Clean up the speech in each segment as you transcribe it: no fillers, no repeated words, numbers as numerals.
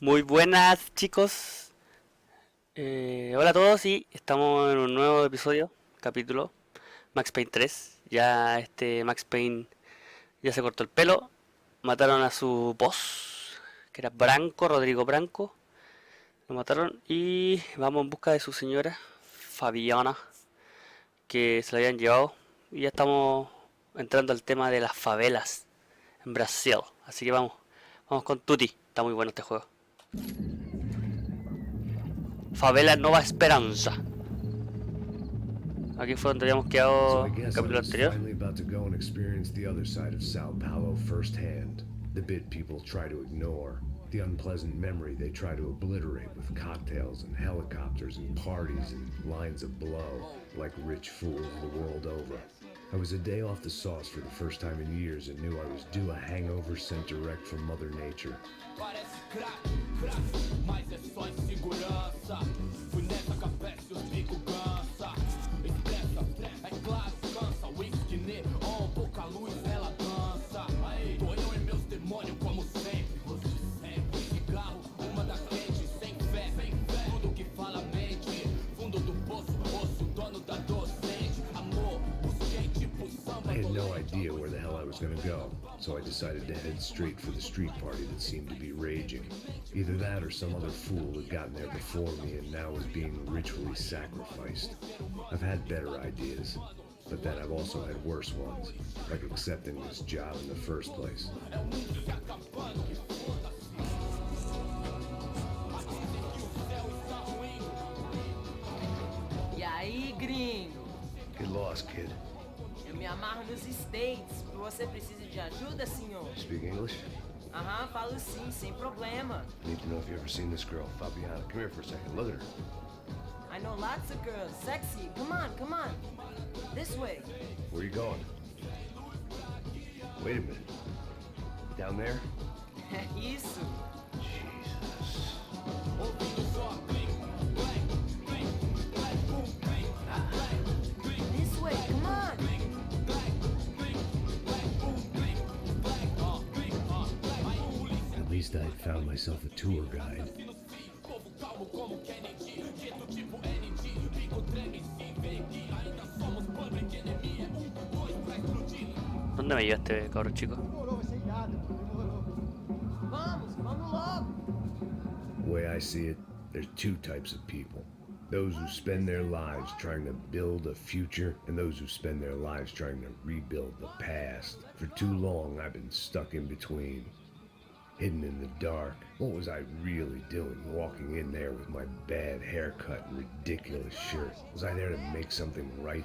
Muy buenas chicos. Hola a todos y estamos en un nuevo episodio, capítulo Max Payne 3. Ya Max Payne ya se cortó el pelo. Mataron a su boss, que era Branco, Rodrigo Branco. Lo mataron y vamos en busca de su señora, Fabiana, que se la habían llevado. Y ya estamos entrando al tema de las favelas en Brasil. Así que vamos con Tutti. Está muy bueno este juego. Favela Nova Esperanza. Aquí fue donde habíamos So quedado I en el guess I capítulo was anterior. finally about to go and experience the other side of Sao Paulo firsthand. The bit people try to ignore. The unpleasant memory they try to obliterate with cocktails and helicopters and parties and lines of blow, like rich fools the world over. I was a day off the sauce for the first time in years and knew I was due a hangover sent direct from Mother Nature. Parece crack, mas é só insegurança. Fui nessa capeste, os bico cansa. Estressa, é claro, cansa. Whisky, neon, pouca luz, ela dança. Tô eu e meus demônios como sempre. Cigarro, uma das quentes, sem fé. Tudo que fala mente. Fundo do poço, osso, dono da docente. Amor, busquei tipo samba. I had no idea where the hell I was gonna go, so I decided to head straight for the street party that seemed to be raging. Either that or some other fool had gotten there before me and now was being ritually sacrificed. I've had better ideas, but then I've also had worse ones, like accepting this job in the first place. E aí, gringo? Get lost, kid. Eu me amarro nos States. Você precisa de ajuda, senhor? Speak English? Aham, falo sim, sem problema. I need to know if you've ever seen this girl, Fabiana. Come here for a second. Look at her. I know lots of girls. Sexy. Come on, come on. This way. Where are you going? Wait a minute. Down there? É isso. Jesus. This way, come on. At least I'd found myself a tour guide. Povo calmo como Kennedy. Dito tipo ND. Bico treme se vê que ainda somos public enemy. Dois pra explodir. ¿Dónde me lleva este cabrón chico? Vamos logo. The way I see it, there's two types of people. Those who spend their lives trying to build a future, and those who spend their lives trying to rebuild the past. For too long, I've been stuck in between. Hidden in the dark. What was I really doing walking in there with my bad haircut and ridiculous shirt? Was I there to make something right?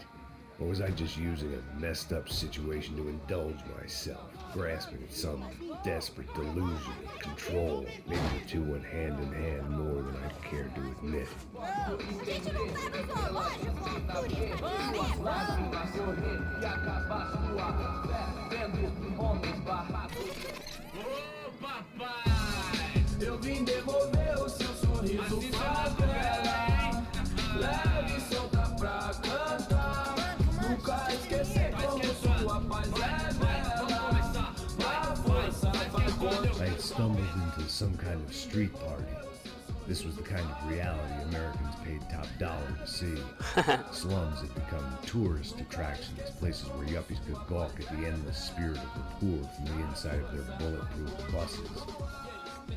Or was I just using a messed up situation to indulge myself, grasping at some desperate delusion of control? Maybe the two went hand in hand more than I cared to admit. A gente não tá no zoológico, por isso Ô papai, eu vim devolver o seu sorriso favela. Leve e solta pra cantar. Nunca esquecer como sua paz é bela. Vai força, vai contra. I had stumbled into some kind of street party. This was the kind of reality Americans paid top dollar to see. Slums had become tourist attractions, places where yuppies could gawk at the endless spirit of the poor from the inside of their bulletproof buses.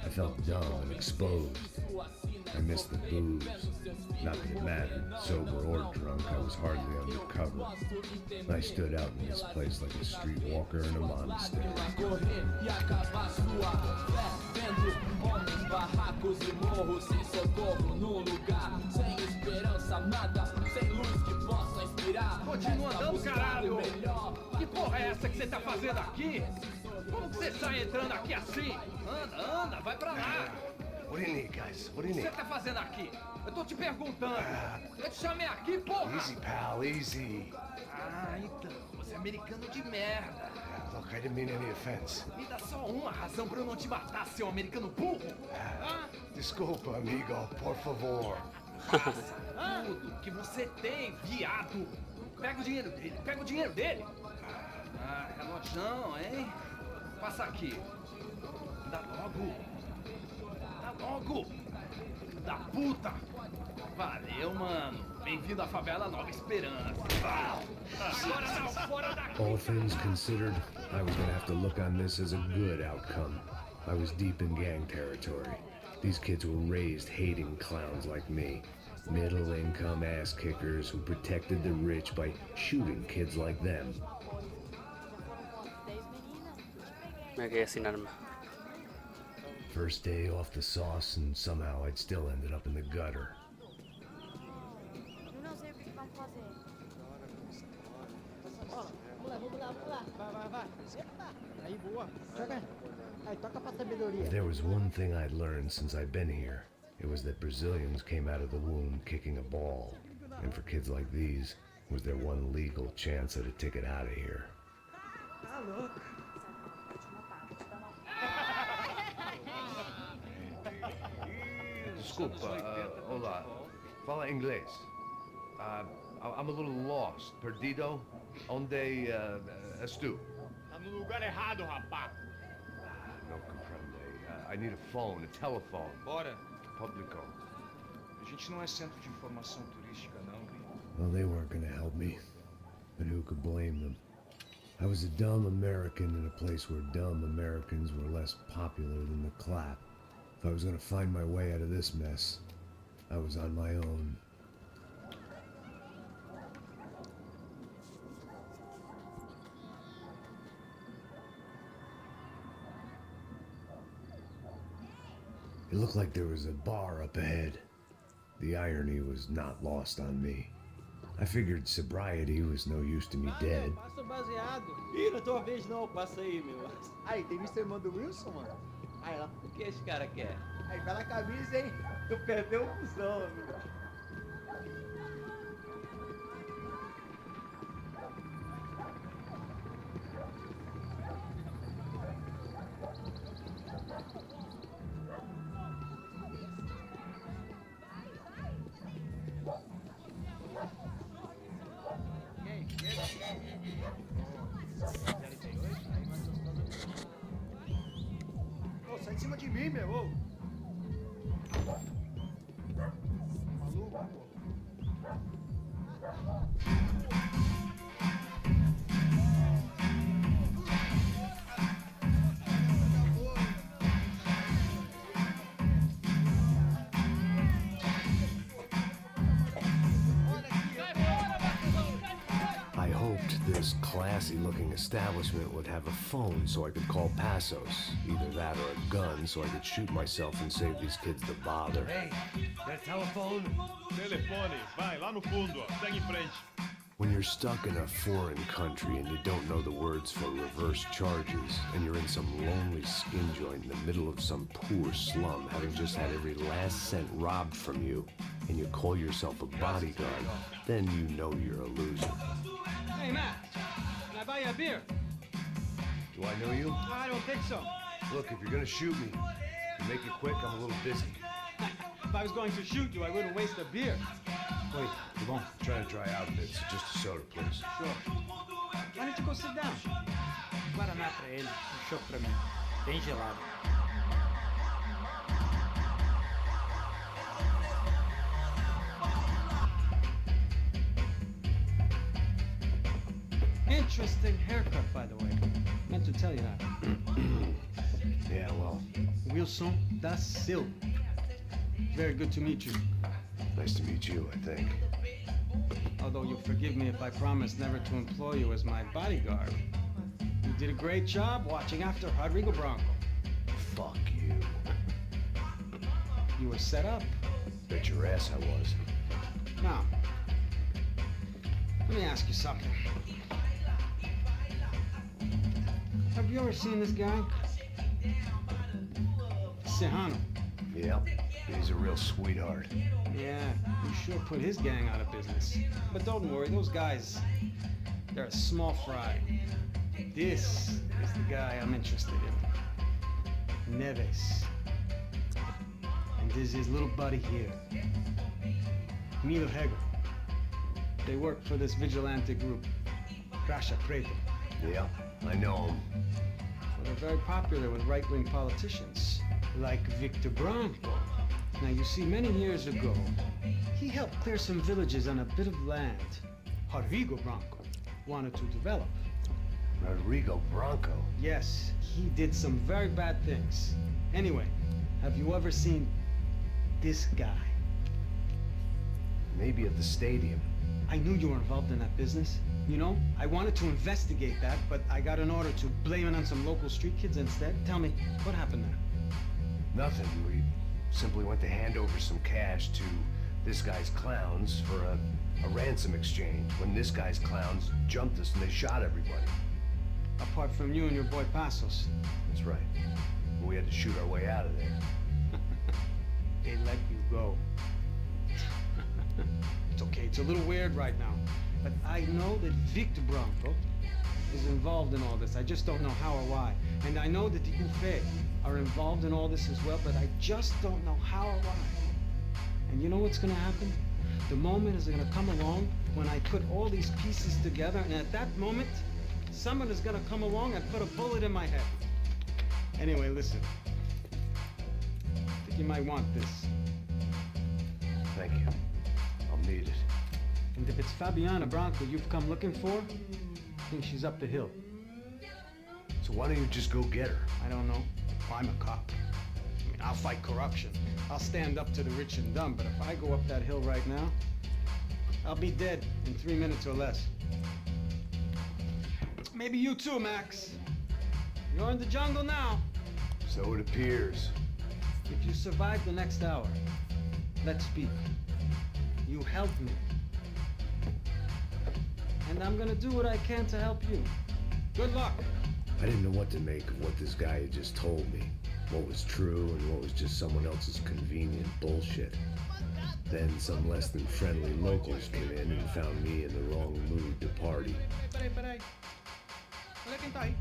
I felt dumb and exposed. I missed the booze. Not that it mattered, sober or drunk, I was hardly undercover. I stood out in this place like a streetwalker in a monastery. Correr e acabar sua fé. Vendo homens, barracos e morros sem socorro no lugar. Sem esperança, nada, sem luz que possa inspirar. Continua Resta andando, buscar caralho! o melhor. Que porra é essa que você tá fazendo aqui? Como que você sai entrando aqui assim? Anda, vai pra lá! What do you need, guys? What do O you que você need? tá fazendo aqui? Eu tô te perguntando! Eu te chamei aqui, porra! Easy, pal, easy. Ah, então, você é americano de merda! Look, I didn't mean any offense. Me dá só uma razão pra eu não te matar, seu americano burro! Ah, Desculpa, amigo, por favor. tudo que você tem, viado! Pega o dinheiro dele, pega o dinheiro dele! Ah, relojão, hein? Passa aqui. Dá logo! Dá logo! da puta! Valeu, mano. Bem-vindo à favela Nova Esperança. Agora não, fora daqui! All things considered, I was gonna have to look on this as a good outcome. I was deep in gang territory. These kids were raised hating clowns like me. Middle-income ass-kickers who protected the rich by shooting kids like them. Me quedé sin arma. First day off the sauce, and somehow I'd still ended up in the gutter. Eu não sei o que vão fazer. Vamos lá. Vai. Eita. Aí, boa. Joga. Aí, toca pra sabedoria. If there was one thing I'd learned since I'd been here, it was that Brazilians came out of the womb kicking a ball. And for kids like these, was their one legal chance at a ticket out of here. Tá louco. Desculpa, olá. Fala inglês. I'm a little lost. Perdido? Onde és tu? Tá no lugar errado, rapá. Não compreende. I need a phone, a telephone. Bora. Publico. A gente não é centro de informação turística, não. Well, they weren't gonna help me. But who could blame them? I was a dumb American in a place where dumb Americans were less popular than the clap. If I was gonna find my way out of this mess, I was on my own. It looked like there was a bar up ahead. The irony was not lost on me. I figured sobriety was no use to me dead. Passa o baseado. Ih, não é tua vez não, passa aí, meu. Aí, tem visto a irmã do Wilson, mano? Aí, lá. O que esse cara quer? Aí, bela camisa, hein? Tu perdeu o fusão, amigo. Ô, sai de cima de mim, meu. Ô. Maluco, pô. I hoped this classy-looking establishment would have a phone so I could call Passos. Either that or a gun so I could shoot myself and save these kids the bother. Hey, got a telephone? Telefone, vai, lá no fundo, ó. Segue em frente. When you're stuck in a foreign country and you don't know the words for reverse charges, and you're in some lonely skin joint in the middle of some poor slum, having just had every last cent robbed from you, and you call yourself a bodyguard, then you know you're a loser. Hey, Matt. Can I buy you a beer? Do I know you? I don't think so. Look, if you're gonna shoot me, make it quick, I'm a little busy. If I was going to shoot you, I wouldn't waste a beer. Wait, you won't? Trying to dry out a bit, so just a soda, please. Sure. Why don't you go sit down? Guaraná pra ele, chopp pra mim. Bem gelado. Interesting haircut, by the way. Meant to tell you that. Yeah, well, Wilson da Silva. Very good to meet you. nice to meet you, I think. Although you'll forgive me if I promise never to employ you as my bodyguard. You did a great job watching after Rodrigo Bronco. Fuck you. You were set up. Bet your ass I was. Now, let me ask you something. Have you ever seen this guy? Serrano. Yeah, he's a real sweetheart. Yeah, you sure put his gang out of business. But don't worry, those guys, they're a small fry. This is the guy I'm interested in. Neves. And this is his little buddy here. Milo Hegel. They work for this vigilante group, Crasha Preto. Yeah, I know him. Well, they're very popular with right-wing politicians, like Victor Branco. Now, you see, many years ago, he helped clear some villages on a bit of land Rodrigo Branco wanted to develop. Rodrigo Branco? Yes, he did some very bad things. Anyway, have you ever seen this guy? Maybe at the stadium. I knew you were involved in that business. You know, I wanted to investigate that, but I got an order to blame it on some local street kids instead. Tell me, what happened there? Nothing. We simply went to hand over some cash to this guy's clowns for a ransom exchange when this guy's clowns jumped us and they shot everybody. Apart from you and your boy Passos. That's right. We had to shoot our way out of there. They let you go. It's okay, it's a little weird right now. But I know that Victor Branco is involved in all this. I just don't know how or why. And I know that the Ufe are involved in all this as well, but I just don't know how or why. And you know what's gonna happen? The moment is gonna come along when I put all these pieces together, and at that moment, someone is gonna come along and put a bullet in my head. Anyway, listen. I think you might want this. Thank you. I'll need it. And if it's Fabiana Branco you've come looking for, I think she's up the hill. So why don't you just go get her? I don't know. I'm a cop. I mean, I'll fight corruption. I'll stand up to the rich and dumb, but if I go up that hill right now, I'll be dead in 3 minutes or less. Maybe you too, Max. You're in the jungle now. So it appears. If you survive the next hour, let's speak. You help me. And I'm gonna do what I can to help you. Good luck. I didn't know what to make of what this guy had just told me. What was true and what was just someone else's convenient bullshit. Then some less than friendly locals came in and found me in the wrong mood to party. Peraí. Olha quem tá aí.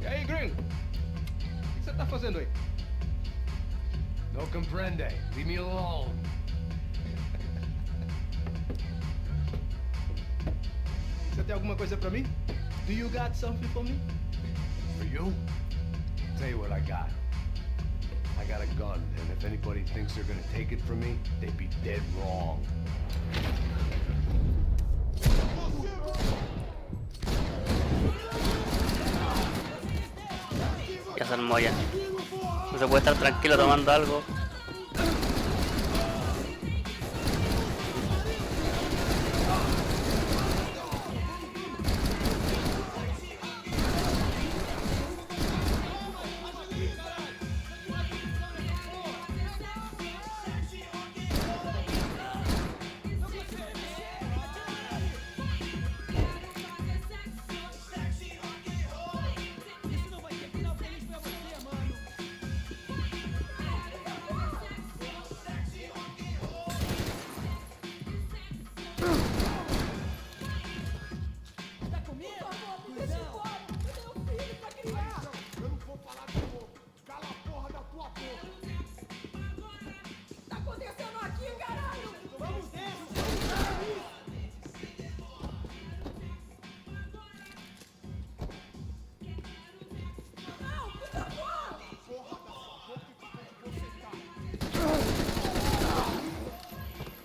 E aí, gringo? O que você tá fazendo aí? No comprende. Leave me alone. Você tem alguma coisa pra mim? Do you got something for me? For you? Tell you what I got. I got a gun, and if anybody thinks they're gonna take it from me, they'd be dead wrong. Ya se armó ya. No se puede estar tranquilo tomando algo.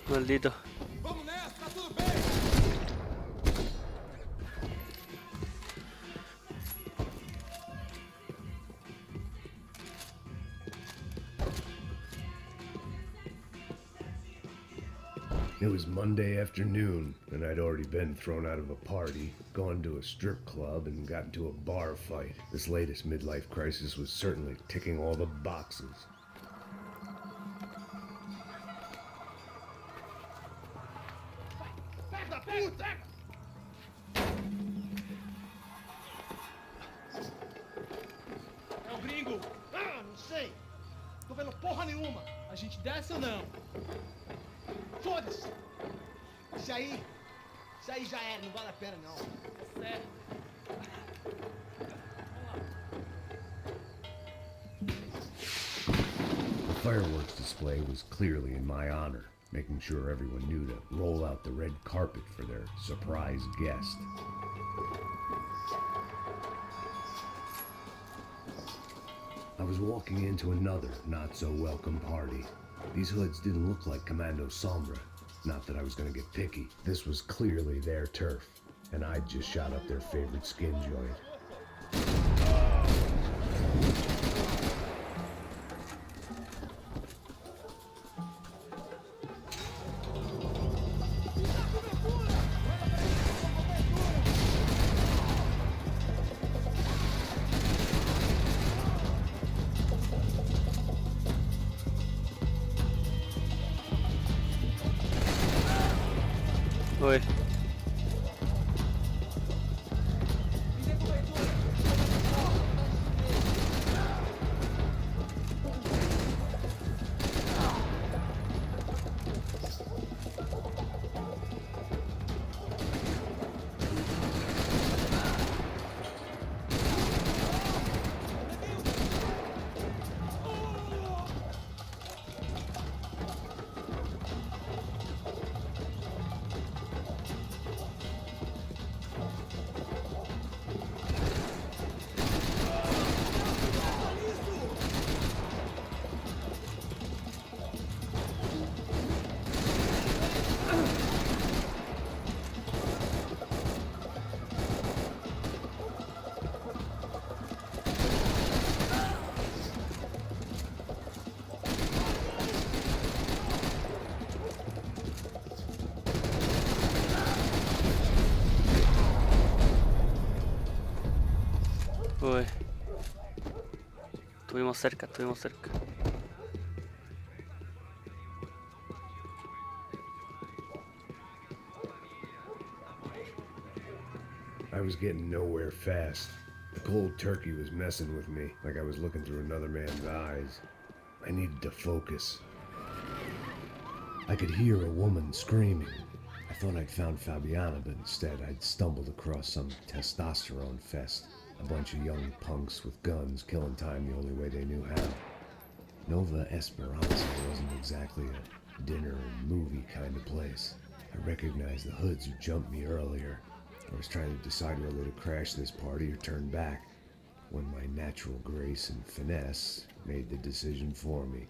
Maldito. It was Monday afternoon, and I'd already been thrown out of a party, gone to a strip club, and got into a bar fight. This latest midlife crisis was certainly ticking all the boxes. Pega, puta! É o gringo! Ah, não sei! Tô vendo porra nenhuma! A gente desce ou não? Foda-se! Isso aí já era, não vale a pena não. Certo. The fireworks display was clearly in my honor, making sure everyone knew to roll out the red carpet for their surprise guest. I was walking into another not-so-welcome party. These hoods didn't look like Commando Sombra. Not that I was gonna get picky. This was clearly their turf, and I'd just shot up their favorite skin joint. Uy. Uy. Estuvimos cerca, estuvimos cerca. I was getting nowhere fast. The cold turkey was messing with me, like I was looking through another man's eyes. I needed to focus. I could hear a woman screaming. I thought I'd found Fabiana, but instead I'd stumbled across some testosterone fest. A bunch of young punks with guns killing time the only way they knew how. Nova Esperanza wasn't exactly a dinner and movie kind of place. I recognized the hoods who jumped me earlier. I was trying to decide whether to crash this party or turn back, when my natural grace and finesse made the decision for me.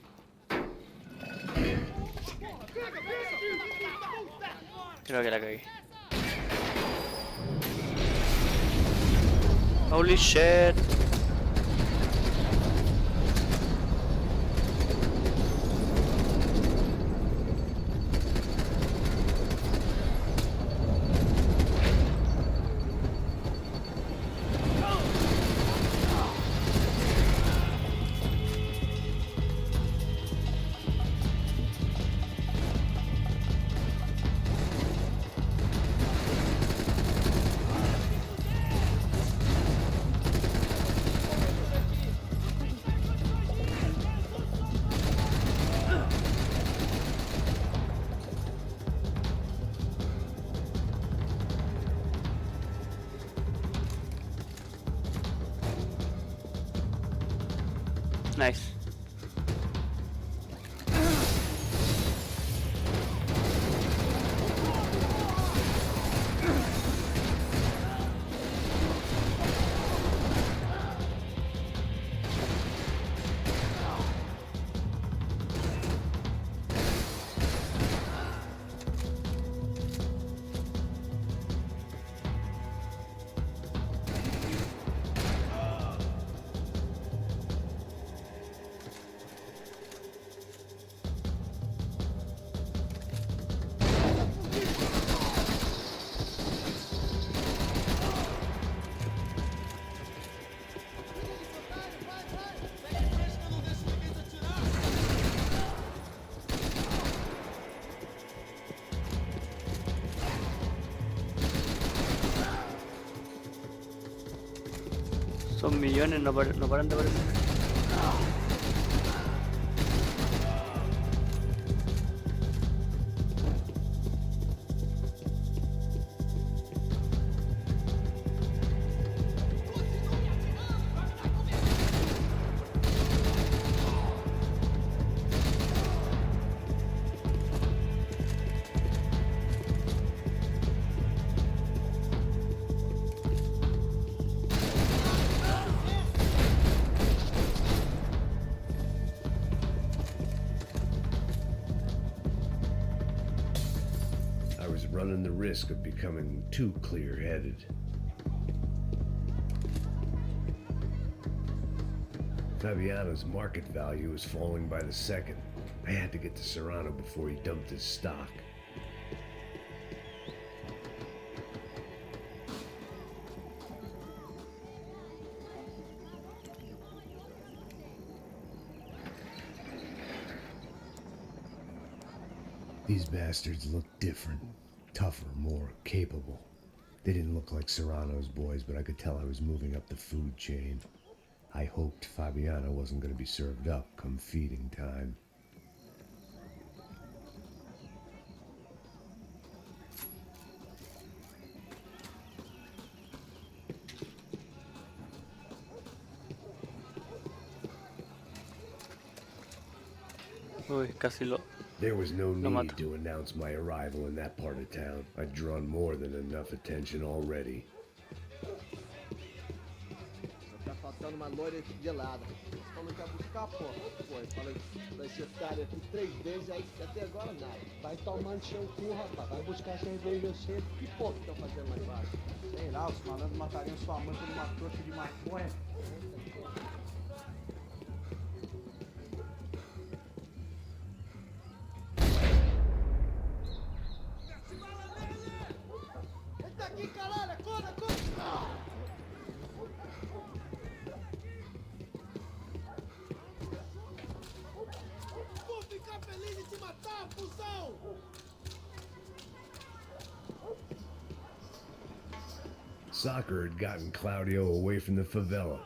Creo que la cagué. Holy shit. Nice. Son millones, no paran de aparecer. running the risk of becoming too clear-headed. Fabiano's market value was falling by the second. I had to get to Serrano before he dumped his stock. These bastards looked different, tougher, more capable. They didn't look like Serrano's boys, but I could tell I was moving up the food chain. I hoped Fabiano wasn't going to be served up come feeding time. Uy, casi lo... There was no Lo mato. need to announce my arrival in that part of town. I'd drawn more than enough attention already. Tá faltando uma loira gelada. Falou que ia buscar, porra. Foi, falei, vai ser cara aqui 3 vezes, aí até agora nada. Vai tomando seu cu, rapaz. Vai buscar cerveja cedo. Que porra que estão fazendo lá embaixo? Sei lá, os malandros matariam sua mãe por uma trouxa de maconha. Entra aqui, caralho! Acorda, acorda! Vou ficar feliz em te matar, fusão! Soccer had gotten Claudio away from the favela,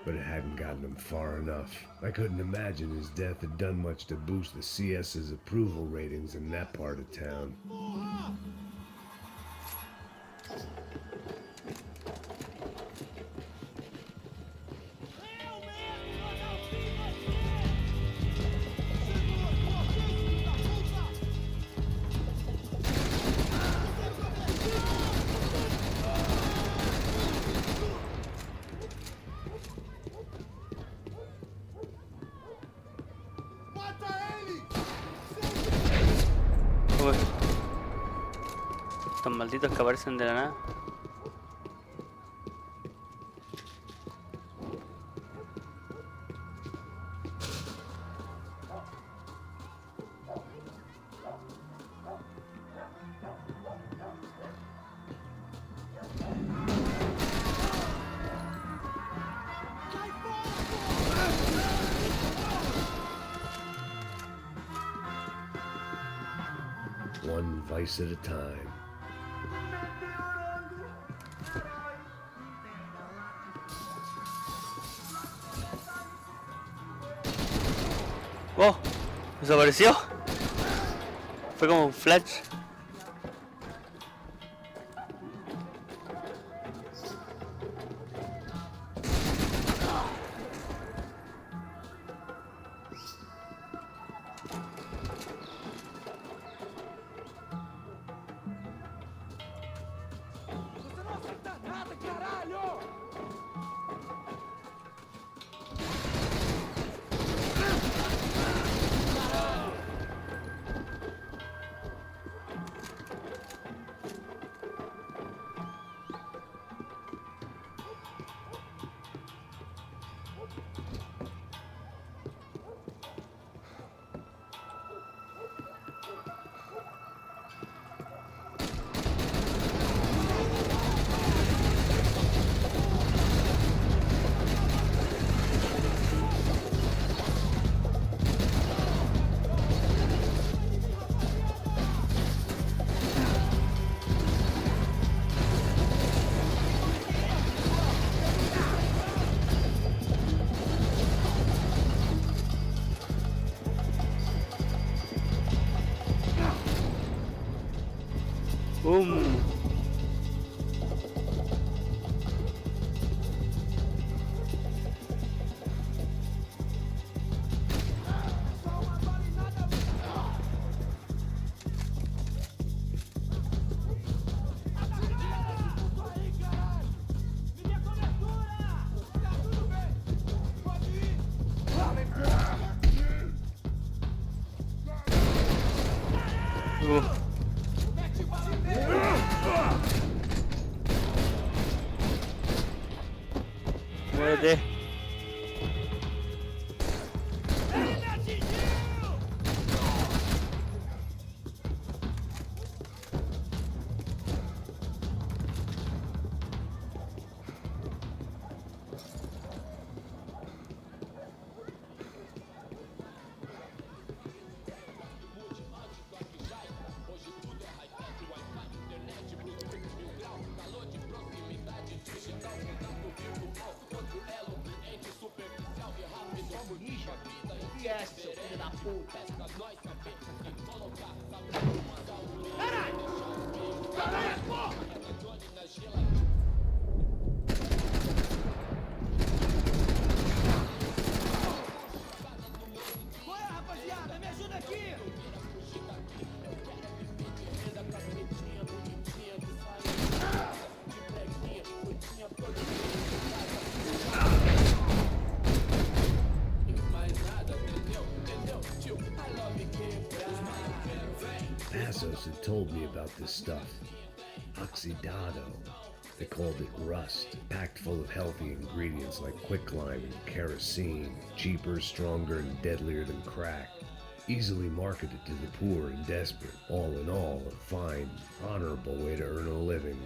but it hadn't gotten him far enough. I couldn't imagine his death had done much to boost the CS's approval ratings in that part of town. Porra! Uy. Estos malditos que aparecen de la nada. One vice at a time. ¡Oh! ¡Desapareció! Fue como un flash. esquece, seu filho da puta. Caralho! Caralho, porra! Qual é, rapaziada? Me ajuda aqui! Passos had told me about this stuff. Oxidado. They called it rust, packed full of healthy ingredients like quicklime and kerosene, cheaper, stronger, and deadlier than crack. Easily marketed to the poor and desperate. All in all, a fine, honorable way to earn a living.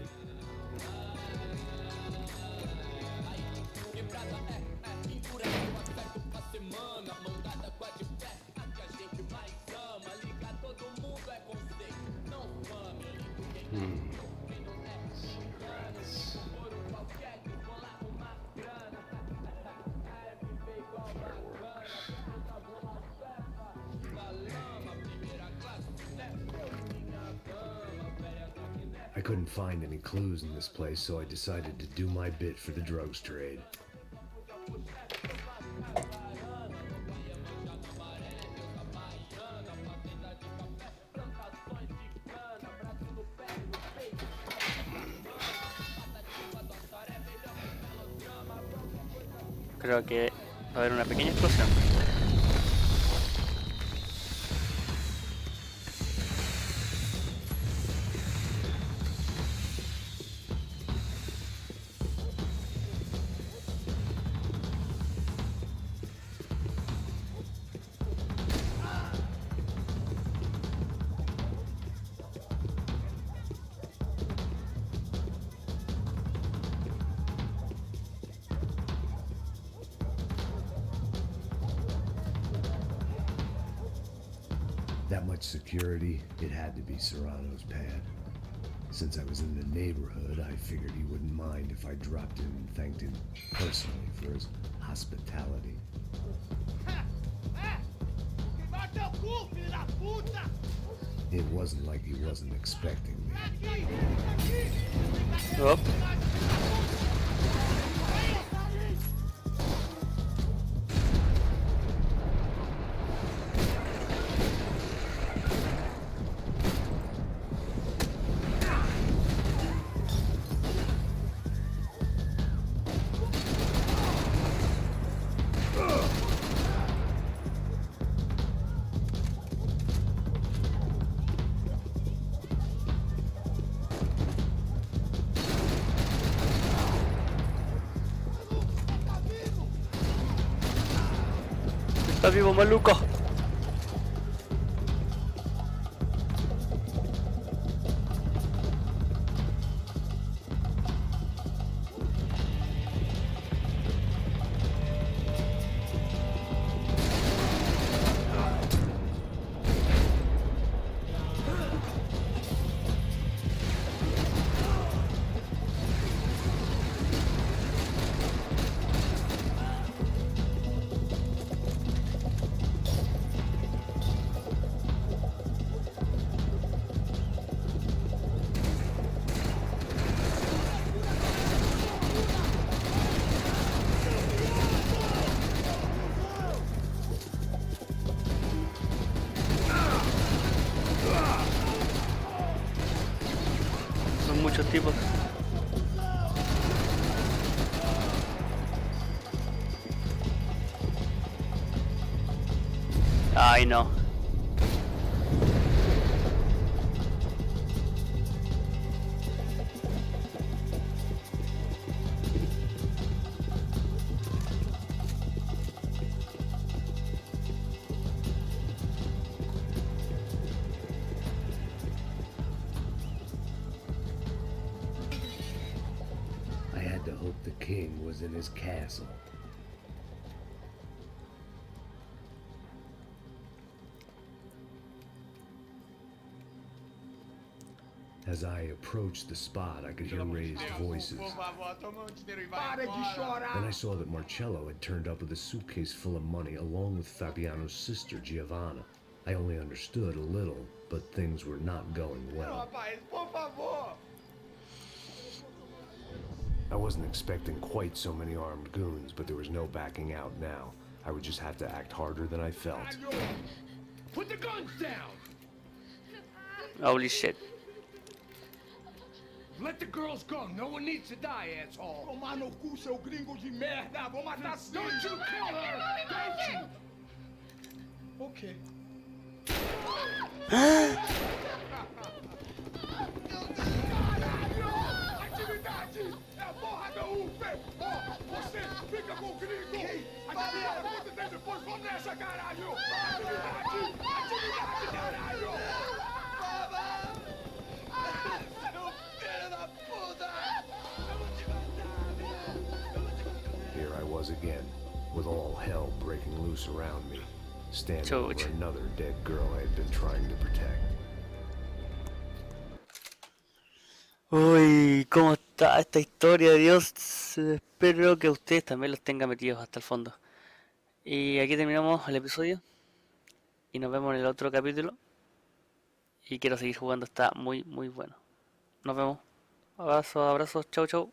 Cigarettes. Fireworks. I couldn't find any clues in this place, so I decided to do my bit for the drugs trade. Creo que va a haber una pequeña explosión. That much security, it had to be Serrano's pad. Since I was in the neighborhood, I figured he wouldn't mind if I dropped in and thanked him personally for his hospitality. Queimar teu cu, filho da puta! It wasn't like he wasn't expecting me. Aqui! Aqui! Oh. Está vivo, maluco. Son muchos tipos. Ay, no. I had to hope the king was in his castle. As I approached the spot, I could hear raised voices. Para de chorar! Then I saw that Marcello had turned up with a suitcase full of money along with Fabiano's sister, Giovanna. I only understood a little, but things were not going well. Rapaz, por favor! I wasn't expecting quite so many armed goons, but there was no backing out now. I would just have to act harder than I felt. Put the guns down! Holy shit. Let the girls go. No one needs to die, asshole. Tomar no cu, seu gringo de merda. Vou matar sim. Don't you kill her! Don't you? Okay. Caralho! Atividade! É a porra da UFE! Ó, você fica com o gringo! Atividade, quanto tempo depois? Vamos nessa, caralho! Atividade! Atividade, caralho! Here I was again, with all hell breaking loose around me, standing over another dead girl I had been trying to protect. Uy, ¿cómo está esta historia? Dios, espero que ustedes también los tengan metidos hasta el fondo. Y aquí terminamos el episodio. Y nos vemos en el otro capítulo. Y quiero seguir jugando, está muy bueno. Nos vemos. Abrazos, abrazos, chau chau.